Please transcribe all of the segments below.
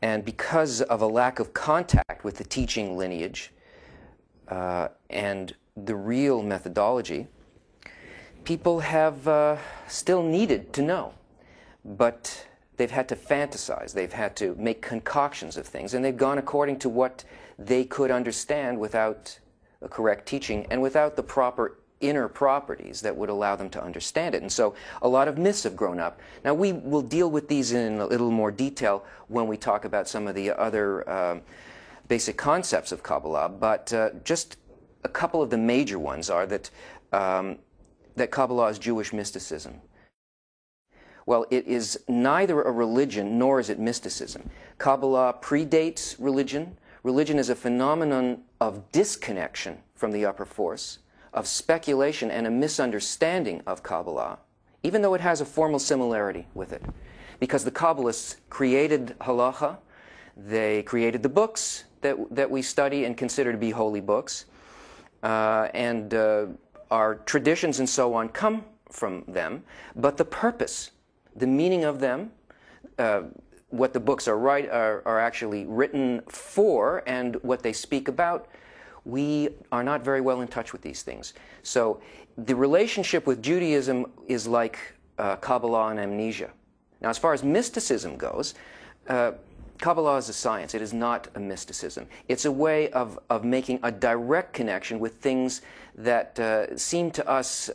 And because of a lack of contact with the teaching lineage and the real methodology, people have still needed to know, but they've had to fantasize, they've had to make concoctions of things, and they've gone according to what they could understand without a correct teaching and without the proper inner properties that would allow them to understand it. And so a lot of myths have grown up. Now we will deal with these in a little more detail when we talk about some of the other basic concepts of Kabbalah, but just a couple of the major ones are that, that Kabbalah is Jewish mysticism. Well, it is neither a religion nor is it mysticism. Kabbalah predates religion. Religion is a phenomenon of disconnection from the upper force, of speculation and a misunderstanding of Kabbalah, even though it has a formal similarity with it. Because the Kabbalists created halacha, they created the books that we study and consider to be holy books, and our traditions and so on come from them, but the purpose, the meaning of them, what the books are actually written for and what they speak about, we are not very well in touch with these things. So the relationship with Judaism is like Kabbalah and amnesia. Now, as far as mysticism goes, Kabbalah is a science. It is not a mysticism. It's a way of making a direct connection with things that seem to us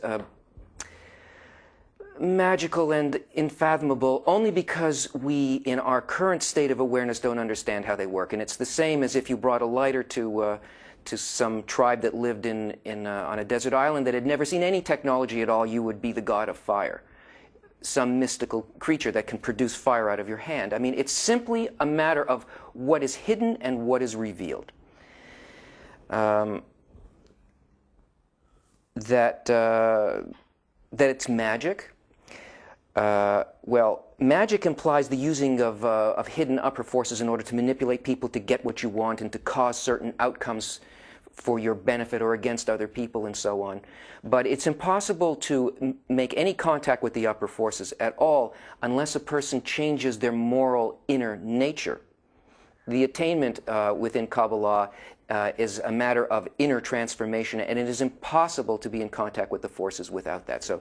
magical and unfathomable only because we, in our current state of awareness, don't understand how they work. And it's the same as if you brought a lighter to some tribe that lived on a desert island that had never seen any technology at all. You would be the god of fire, some mystical creature that can produce fire out of your hand. I mean, it's simply a matter of what is hidden and what is revealed. That it's magic. Well, magic implies the using of hidden upper forces in order to manipulate people to get what you want and to cause certain outcomes for your benefit or against other people and so on. But it's impossible to make any contact with the upper forces at all unless a person changes their moral inner nature. The attainment within Kabbalah is a matter of inner transformation, and it is impossible to be in contact with the forces without that. So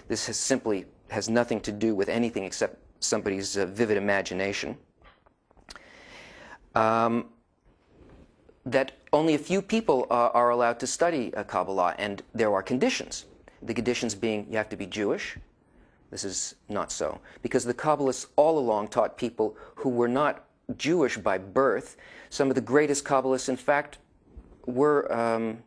this simply has nothing to do with anything except somebody's vivid imagination. That only a few people are allowed to study Kabbalah, and there are conditions. The conditions being you have to be Jewish. This is not so, because the Kabbalists all along taught people who were not Jewish by birth. Some of the greatest Kabbalists, in fact, were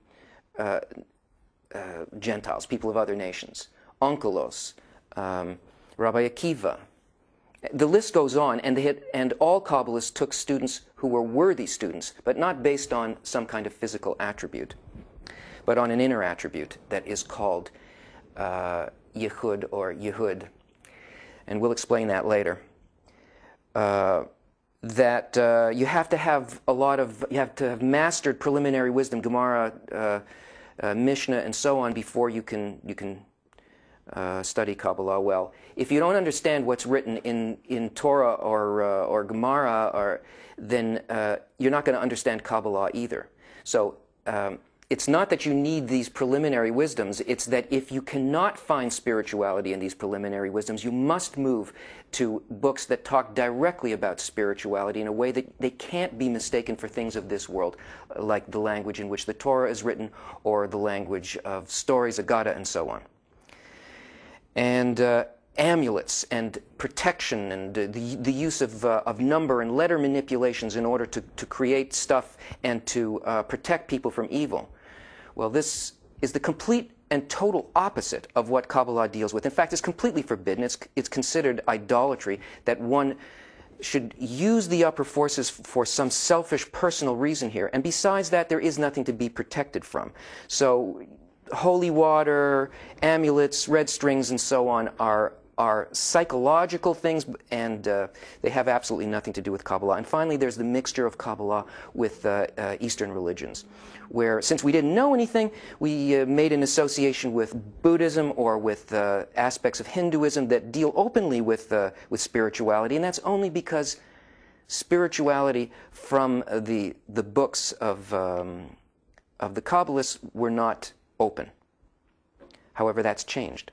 Gentiles, people of other nations. Onkelos, Rabbi Akiva. The list goes on, and all Kabbalists took students who were worthy students, but not based on some kind of physical attribute, but on an inner attribute that is called Yehud or Yehud. And we'll explain that later. That you have to have you have to have mastered preliminary wisdom, Gemara, Mishnah, and so on before you can study Kabbalah well. If you don't understand what's written in Torah or Gemara, then you're not going to understand Kabbalah either. So it's not that you need these preliminary wisdoms, it's that if you cannot find spirituality in these preliminary wisdoms, you must move to books that talk directly about spirituality in a way that they can't be mistaken for things of this world, like the language in which the Torah is written or the language of stories, Agada, and so on. And amulets and protection and the use of number and letter manipulations in order to create stuff and to protect people from evil. Well, this is the complete and total opposite of what Kabbalah deals with. In fact, it's completely forbidden. It's considered idolatry that one should use the upper forces for some selfish personal reason here. And besides that, there is nothing to be protected from. So holy water, amulets, red strings, and so on are psychological things, and they have absolutely nothing to do with Kabbalah. And finally, there's the mixture of Kabbalah with Eastern religions, where since we didn't know anything, we made an association with Buddhism or with aspects of Hinduism that deal openly with spirituality, and that's only because spirituality from the books of the Kabbalists were not open. However, that's changed.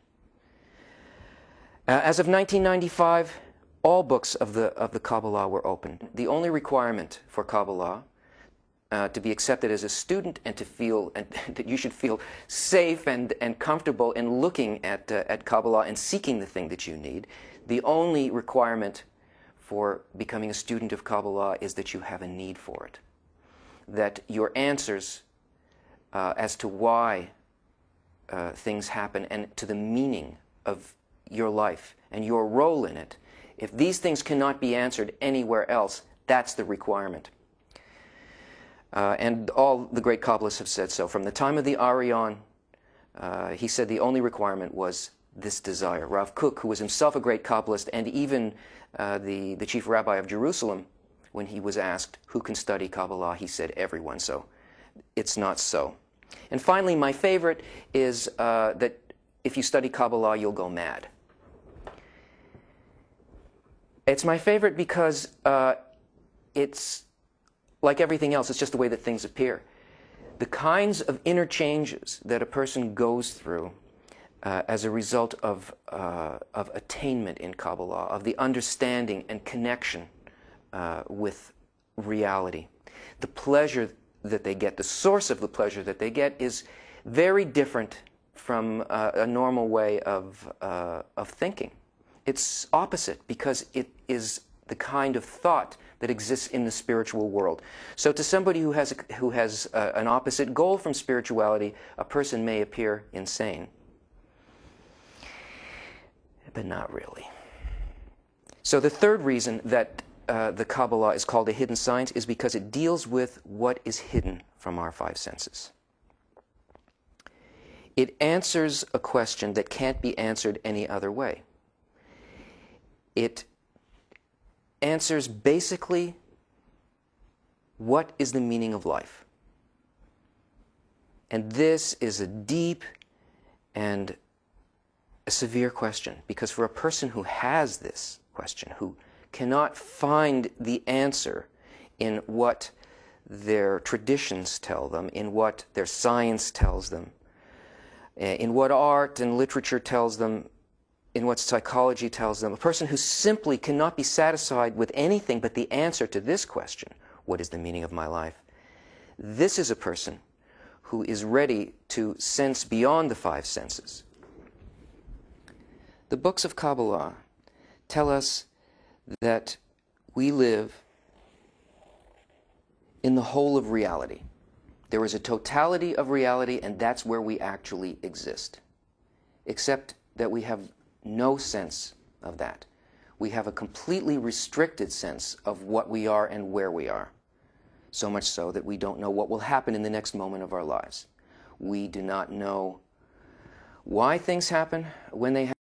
As of 1995, all books of the Kabbalah were open. The only requirement for Kabbalah to be accepted as a student and to feel and that you should feel safe and comfortable in looking at Kabbalah and seeking the thing that you need, the only requirement for becoming a student of Kabbalah is that you have a need for it. That your answers as to why things happen and to the meaning of your life and your role in it, if these things cannot be answered anywhere else, that's the requirement. And all the great Kabbalists have said so. From the time of the Arion, he said the only requirement was this desire. Rav Kook, who was himself a great Kabbalist, and even the chief rabbi of Jerusalem, when he was asked who can study Kabbalah, he said everyone. So it's not so. And finally, my favorite is that if you study Kabbalah, you'll go mad. It's my favorite because it's like everything else, it's just the way that things appear. The kinds of interchanges that a person goes through as a result of attainment in Kabbalah, of the understanding and connection with reality. The pleasure that they get, the source of the pleasure that they get is very different from a normal way of thinking. It's opposite because it is the kind of thought that exists in the spiritual world. So to somebody who has an opposite goal from spirituality, a person may appear insane. But not really. So the third reason that the Kabbalah is called a hidden science is because it deals with what is hidden from our five senses. It answers a question that can't be answered any other way. It answers basically what is the meaning of life. And this is a deep and a severe question, because for a person who has this question, who cannot find the answer in what their traditions tell them, in what their science tells them, in what art and literature tells them, in what psychology tells them, a person who simply cannot be satisfied with anything but the answer to this question, what is the meaning of my life? This is a person who is ready to sense beyond the five senses. The books of Kabbalah tell us that we live in the whole of reality. There is a totality of reality, and that's where we actually exist. Except that we have no sense of that. We have a completely restricted sense of what we are and where we are. So much so that we don't know what will happen in the next moment of our lives. We do not know why things happen when they happen.